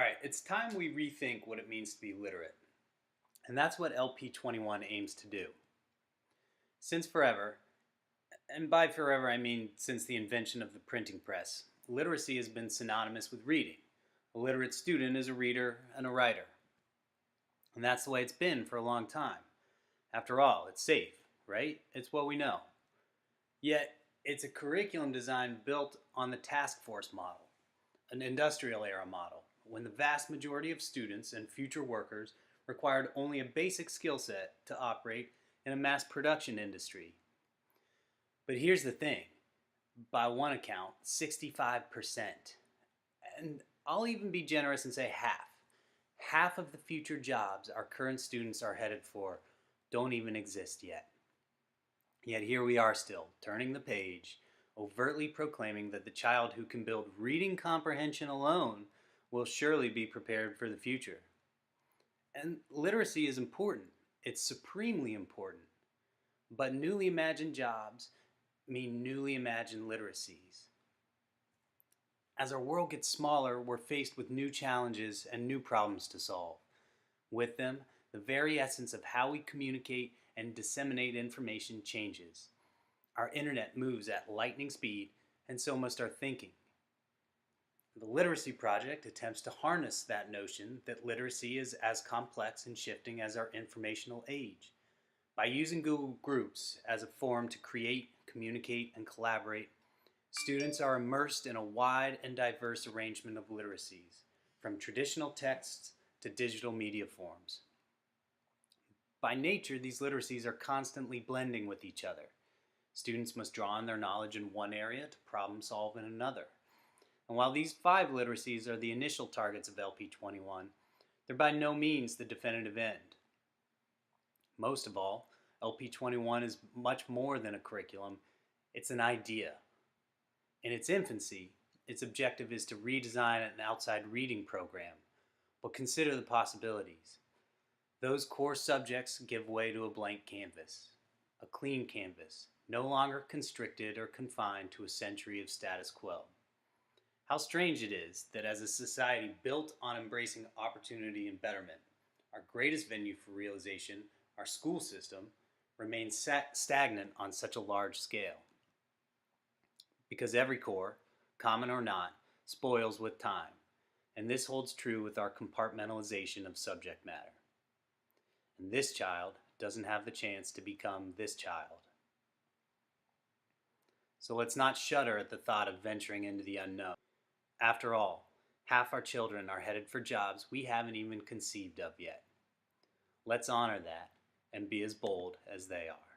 Alright, it's time we rethink what it means to be literate. And that's what LP21 aims to do. Since forever, and by forever I mean since the invention of the printing press, literacy has been synonymous with reading. A literate student is a reader and a writer. And that's the way it's been for a long time. After all, it's safe, right? It's what we know. Yet, it's a curriculum design built on the task force model, an industrial era model, when the vast majority of students and future workers required only a basic skill set to operate in a mass production industry. But here's the thing, by one account, 65%, and I'll even be generous and say half of the future jobs our current students are headed for don't even exist yet. Yet here we are still, turning the page, overtly proclaiming that the child who can build reading comprehension alone will surely be prepared for the future. And literacy is important. It's supremely important. But newly imagined jobs mean newly imagined literacies. As our world gets smaller, we're faced with new challenges and new problems to solve. With them, the very essence of how we communicate and disseminate information changes. Our internet moves at lightning speed, and so must our thinking. The Literacy Project attempts to harness that notion that literacy is as complex and shifting as our informational age. By using Google Groups as a forum to create, communicate, and collaborate, students are immersed in a wide and diverse arrangement of literacies, from traditional texts to digital media forms. By nature, these literacies are constantly blending with each other. Students must draw on their knowledge in one area to problem solve in another. And while these 5 literacies are the initial targets of LP21, they're by no means the definitive end. Most of all, LP21 is much more than a curriculum. It's an idea. In its infancy, its objective is to redesign an outside reading program, but consider the possibilities. Those core subjects give way to a blank canvas, a clean canvas, no longer constricted or confined to a century of status quo. How strange it is that as a society built on embracing opportunity and betterment, our greatest venue for realization, our school system, remains stagnant on such a large scale. Because every core, common or not, spoils with time, and this holds true with our compartmentalization of subject matter. And this child doesn't have the chance to become this child. So let's not shudder at the thought of venturing into the unknown. After all, half our children are headed for jobs we haven't even conceived of yet. Let's honor that and be as bold as they are.